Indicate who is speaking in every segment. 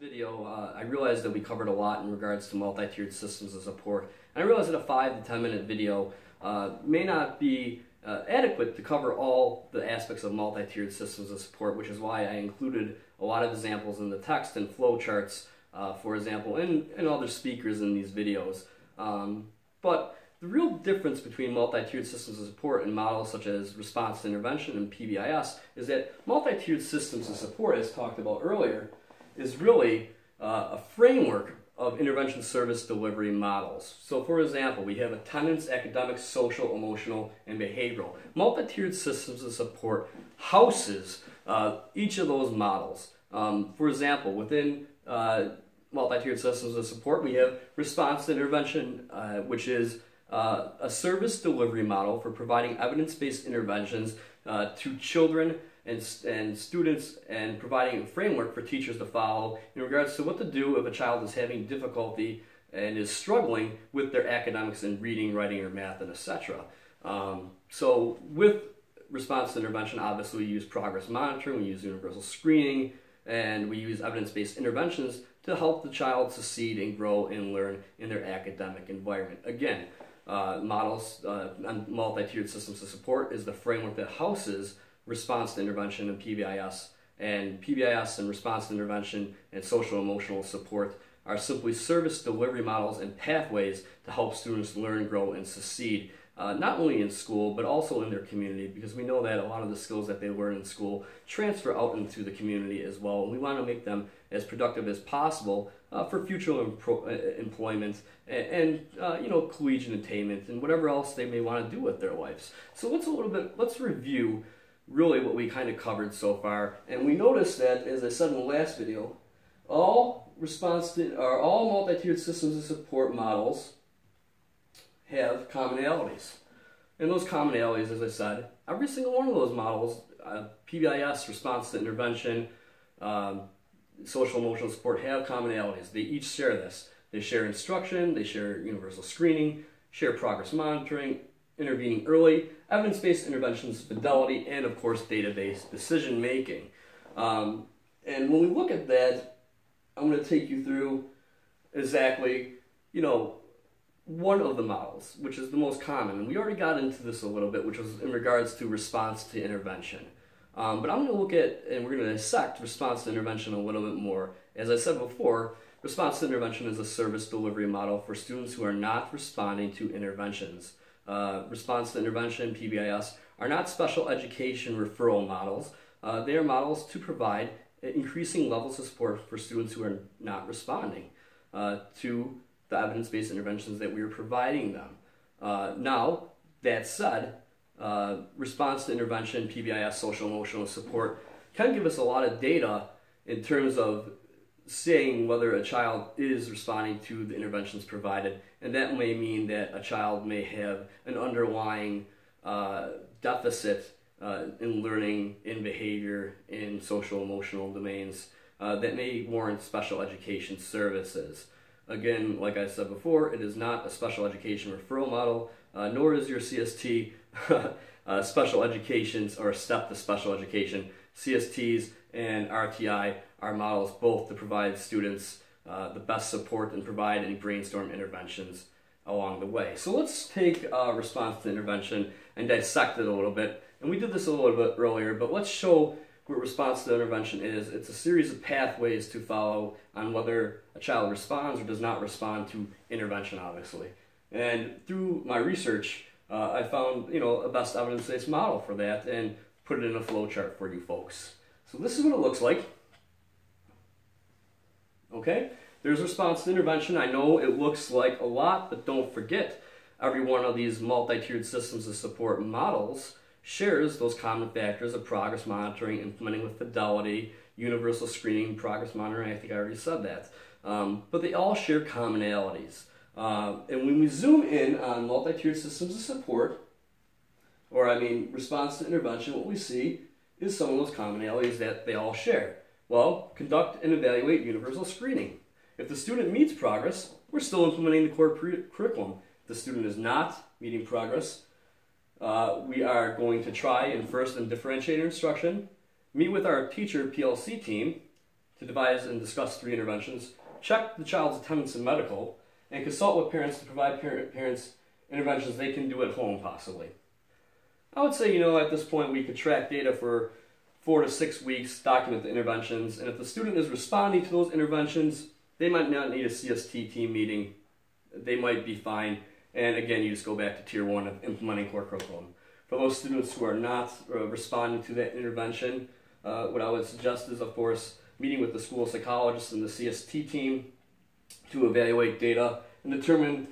Speaker 1: Video, I realized that we covered a lot in regards to multi-tiered systems of support. And I realized that a 5 to 10 minute video may not be adequate to cover all the aspects of multi-tiered systems of support, which is why I included a lot of examples in the text and flowcharts, for example, and other speakers in these videos. But the real difference between multi-tiered systems of support and models such as response to intervention and PBIS is that multi-tiered systems of support, as talked about earlier, is really a framework of intervention service delivery models. So for example, we have attendance, academic, social, emotional, and behavioral. Multi-tiered systems of support houses each of those models. For example, within multi-tiered systems of support, we have response to intervention, which is a service delivery model for providing evidence-based interventions to children and students, and providing a framework for teachers to follow in regards to what to do if a child is having difficulty and is struggling with their academics in reading, writing, or math, and etc. So with response to intervention, obviously we use progress monitoring, we use universal screening, and we use evidence-based interventions to help the child succeed and grow and learn in their academic environment. Again, models on multi-tiered systems of support is the framework that houses response to intervention and PBIS. And PBIS and response to intervention and social emotional support are simply service delivery models and pathways to help students learn, grow, and succeed, not only in school, but also in their community, because we know that a lot of the skills that they learn in school transfer out into the community as well. And we want to make them as productive as possible for future employment and collegiate attainment and whatever else they may want to do with their lives. So let's review really what we kind of covered so far. And we noticed that, as I said in the last video, all multi-tiered systems of support models have commonalities. And those commonalities, as I said, every single one of those models, PBIS, response to intervention, social emotional support, have commonalities. They each share this. They share instruction, they share universal screening, share progress monitoring, intervening early, evidence-based interventions, fidelity, and of course database decision making. And when we look at that, I'm going to take you through exactly, one of the models, which is the most common. And we already got into this a little bit, which was in regards to response to intervention. But I'm going to look at, and we're going to dissect response to intervention a little bit more. As I said before, response to intervention is a service delivery model for students who are not responding to interventions. Response to intervention, PBIS, are not special education referral models. They are models to provide increasing levels of support for students who are not responding to the evidence-based interventions that we are providing them. Now, that said, response to intervention, PBIS, social emotional support can give us a lot of data in terms of saying whether a child is responding to the interventions provided, and that may mean that a child may have an underlying deficit in learning, in behavior, in social emotional domains that may warrant special education services. Again, like I said before, it is not a special education referral model, nor is your CST special educations or step to special education. CSTs and RtI are models both to provide students the best support and provide any brainstorm interventions along the way. So let's take response to intervention and dissect it a little bit. And we did this a little bit earlier, but let's show what response to intervention is. It's a series of pathways to follow on whether a child responds or does not respond to intervention, obviously. And through my research, I found a best evidence-based model for that and put it in a flowchart for you folks. So this is what it looks like. Okay, there's response to intervention. I know it looks like a lot, but don't forget, every one of these multi-tiered systems of support models shares those common factors of progress monitoring, implementing with fidelity, universal screening, progress monitoring. I think I already said that. But they all share commonalities. And when we zoom in on multi-tiered systems of support, response to intervention, what we see is some of those commonalities that they all share. Well, conduct and evaluate universal screening. If the student meets progress, we're still implementing the core curriculum. If the student is not meeting progress, we are going to try and first and differentiate instruction, meet with our teacher PLC team to devise and discuss 3 interventions, check the child's attendance in medical, and consult with parents to provide parents interventions they can do at home possibly. I would say, at this point we could track data for 4 to 6 weeks, document the interventions, and if the student is responding to those interventions, they might not need a CST team meeting. They might be fine, and again, you just go back to Tier 1 of implementing core curriculum. For those students who are not responding to that intervention, what I would suggest is, of course, meeting with the school psychologist and the CST team to evaluate data and determine,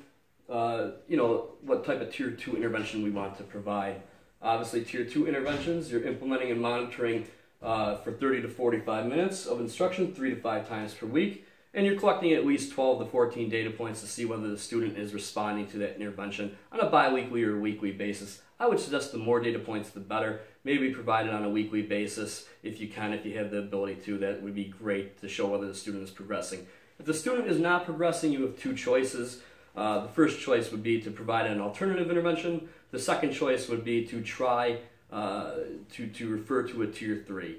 Speaker 1: what type of Tier 2 intervention we want to provide. Obviously, Tier 2 interventions, you're implementing and monitoring for 30 to 45 minutes of instruction 3 to 5 times per week, and you're collecting at least 12 to 14 data points to see whether the student is responding to that intervention on a bi-weekly or weekly basis. I would suggest the more data points, the better. Maybe provide it on a weekly basis if you can, if you have the ability to. That would be great to show whether the student is progressing. If the student is not progressing, you have 2 choices. The first choice would be to provide an alternative intervention. The second choice would be to try to refer to a Tier 3.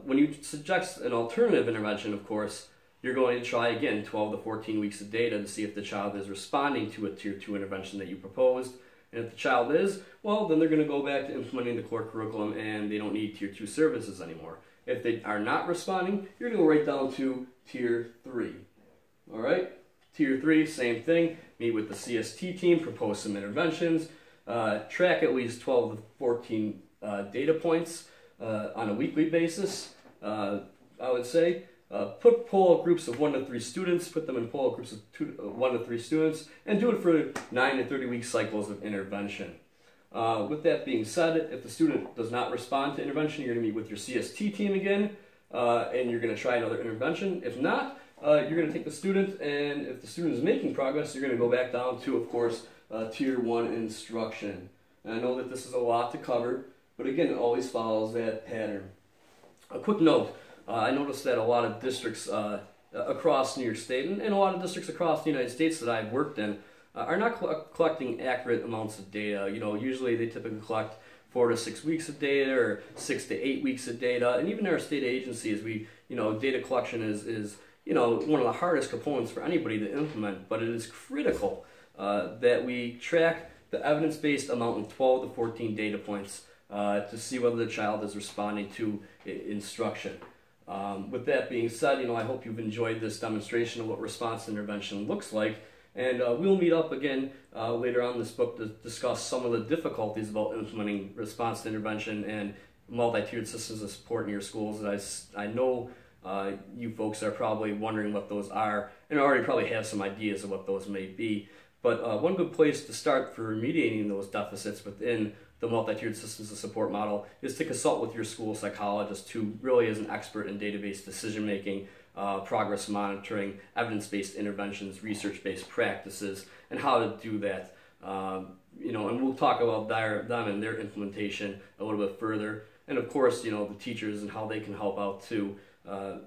Speaker 1: When you suggest an alternative intervention, of course, you're going to try again 12 to 14 weeks of data to see if the child is responding to a Tier 2 intervention that you proposed. And if the child is, well, then they're going to go back to implementing the core curriculum and they don't need Tier 2 services anymore. If they are not responding, you're going to go right down to Tier 3. All right? Tier 3, same thing. Meet with the CST team, propose some interventions, track at least 12 to 14 data points on a weekly basis, I would say. Put pull-out groups of 1 to 3 students, put them in pull-out groups of 1 to 3 students, and do it for 9 to 30 week cycles of intervention. With that being said, if the student does not respond to intervention, you're going to meet with your CST team again, and you're going to try another intervention. If not, you're going to take the student, and if the student is making progress, you're going to go back down to, of course, Tier 1 instruction. And I know that this is a lot to cover, but again, it always follows that pattern. A quick note. I noticed that a lot of districts across New York State and a lot of districts across the United States that I've worked in are not collecting accurate amounts of data. Usually they typically collect 4 to 6 weeks of data or 6 to 8 weeks of data. And even our state agencies, data collection is one of the hardest components for anybody to implement, but it is critical that we track the evidence-based amount in 12 to 14 data points to see whether the child is responding to instruction. With that being said, I hope you've enjoyed this demonstration of what response intervention looks like, and we'll meet up again later on in this book to discuss some of the difficulties about implementing response intervention and multi-tiered systems of support in your schools. I know you folks are probably wondering what those are and already probably have some ideas of what those may be, but one good place to start for remediating those deficits within the multi-tiered systems of support model is to consult with your school psychologist, who really is an expert in database decision-making, progress monitoring, evidence-based interventions, research-based practices, and how to do that. And we'll talk about them and their implementation a little bit further. And of course, the teachers and how they can help out too.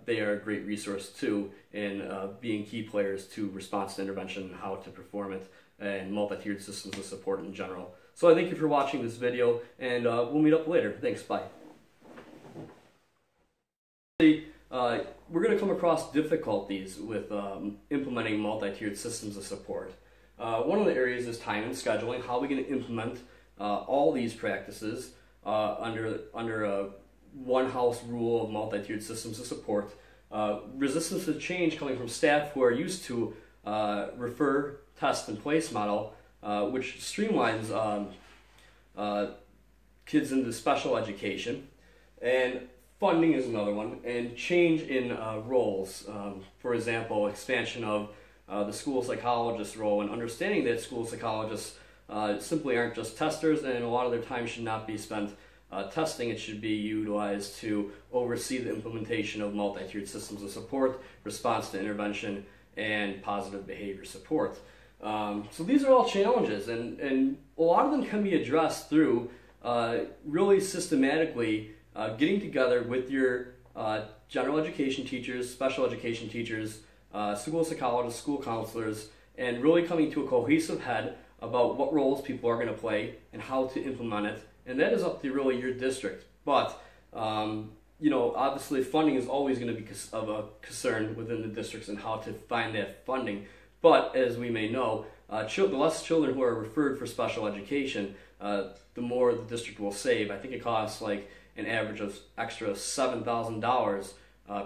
Speaker 1: They are a great resource too in being key players to response to intervention and how to perform it, and multi-tiered systems of support in general. So I thank you for watching this video, and we'll meet up later. Thanks, bye. We're going to come across difficulties with implementing multi-tiered systems of support. One of the areas is time and scheduling. How are we going to implement all these practices under a one-house rule of multi-tiered systems of support? Resistance to change coming from staff who are used to refer, test, and place model, which streamlines kids into special education. And funding is another one, and change in roles. For example, expansion of the school psychologist role, and understanding that school psychologists simply aren't just testers, and a lot of their time should not be spent testing. It should be utilized to oversee the implementation of multi-tiered systems of support, response to intervention, and positive behavior support. So these are all challenges, and a lot of them can be addressed through really systematically getting together with your general education teachers, special education teachers, school psychologists, school counselors, and really coming to a cohesive head about what roles people are going to play and how to implement it. And that is up to really your district. But obviously funding is always going to be of a concern within the districts and how to find that funding. But as we may know, the less children who are referred for special education, the more the district will save. I think it costs like an average of extra $7,000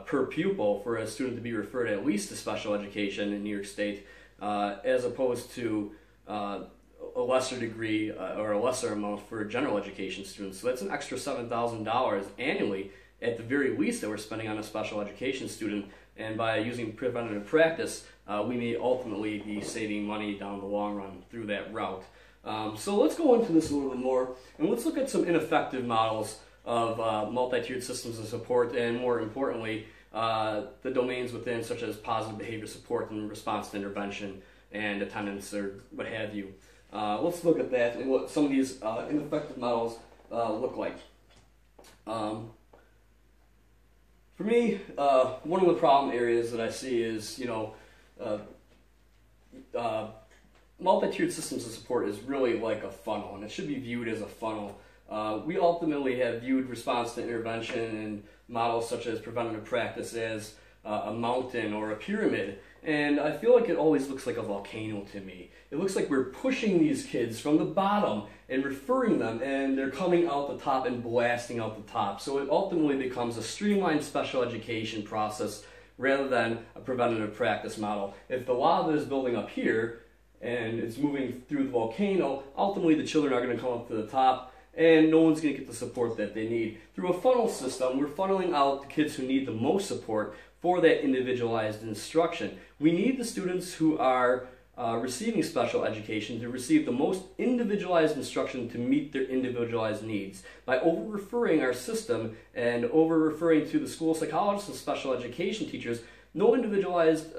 Speaker 1: per pupil for a student to be referred at least to special education in New York State, as opposed to a lesser degree or a lesser amount for general education students. So that's an extra $7,000 annually at the very least that we're spending on a special education student, and by using preventative practice, we may ultimately be saving money down the long run through that route. So let's go into this a little bit more, and let's look at some ineffective models of multi-tiered systems of support, and more importantly, the domains within, such as positive behavior support and response to intervention and attendance or what have you. Let's look at that and what some of these ineffective models look like. For me, one of the problem areas that I see is, multi-tiered systems of support is really like a funnel, and it should be viewed as a funnel. We ultimately have viewed response to intervention and models such as preventative practice as a mountain or a pyramid, and I feel like it always looks like a volcano to me. It looks like we're pushing these kids from the bottom and referring them, and they're coming out the top and blasting out the top. So it ultimately becomes a streamlined special education process rather than a preventative practice model. If the lava is building up here and it's moving through the volcano, ultimately the children are going to come up to the top and no one's going to get the support that they need. Through a funnel system, we're funneling out the kids who need the most support for that individualized instruction. We need the students who are receiving special education to receive the most individualized instruction to meet their individualized needs. By over-referring our system and over-referring to the school psychologists and special education teachers, no individualized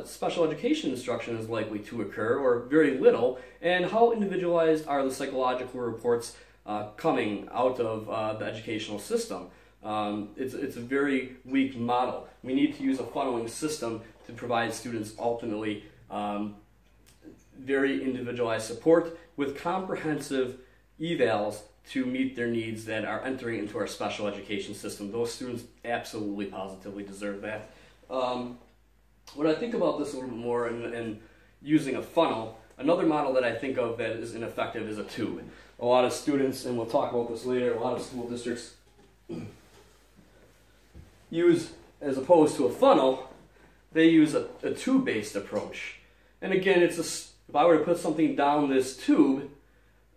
Speaker 1: special education instruction is likely to occur, or very little. And how individualized are the psychological reports coming out of the educational system? It's a very weak model. We need to use a funneling system to provide students ultimately very individualized support with comprehensive evals to meet their needs that are entering into our special education system. Those students absolutely, positively deserve that. When I think about this a little bit more and using a funnel, another model that I think of that is ineffective is a tube. A lot of students, and we'll talk about this later, a lot of school districts use, as opposed to a funnel, they use a tube-based approach. And again, if I were to put something down this tube,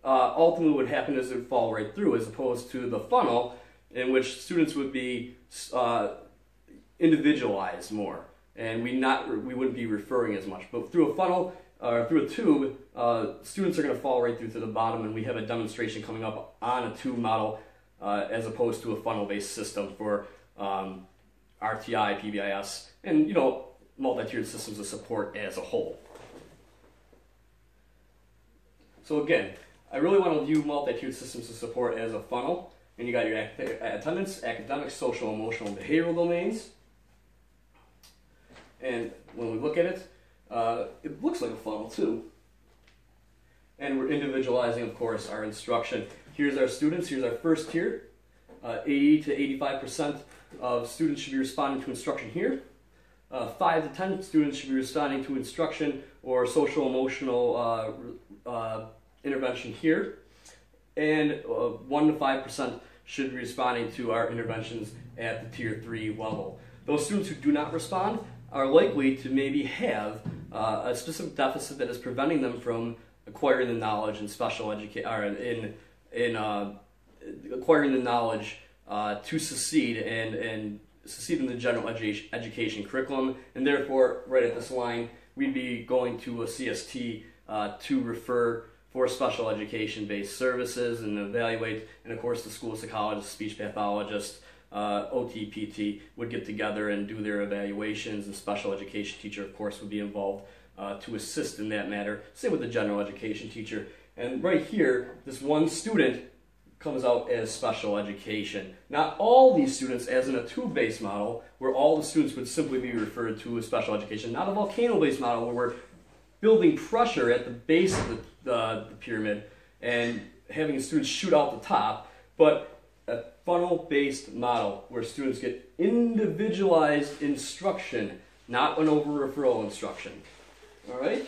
Speaker 1: ultimately what would happen is it would fall right through, as opposed to the funnel, in which students would be individualized more, and we wouldn't be referring as much. But through a funnel, or through a tube, students are going to fall right through to the bottom, and we have a demonstration coming up on a tube model as opposed to a funnel-based system for RtI, PBIS, and multi-tiered systems of support as a whole. So again, I really want to view multi-tiered systems of support as a funnel, and you got your attendance, academic, social, emotional, and behavioral domains. And when we look at it, it looks like a funnel too. And we're individualizing, of course, our instruction. Here's our students, here's our first tier. 80 to 85% of students should be responding to instruction here. 5 to 10 students should be responding to instruction or social emotional intervention here. And 1 to 5% should be responding to our interventions at the tier 3 level. Those students who do not respond are likely to maybe have a specific deficit that is preventing them from acquiring the knowledge in special education, or in acquiring the knowledge to succeed and succeed in the general education curriculum. And therefore, right at this line, we'd be going to a CST to refer for special education-based services and evaluate. And of course, the school psychologist, speech pathologist, OT, PT would get together and do their evaluations, and special education teacher, of course, would be involved to assist in that matter. Same with the general education teacher. And right here, this one student comes out as special education. Not all these students, as in a tube-based model, where all the students would simply be referred to as special education. Not a volcano-based model where we're building pressure at the base of the pyramid and having students shoot out the top, but a funnel-based model where students get individualized instruction, not an over-referral instruction. All right?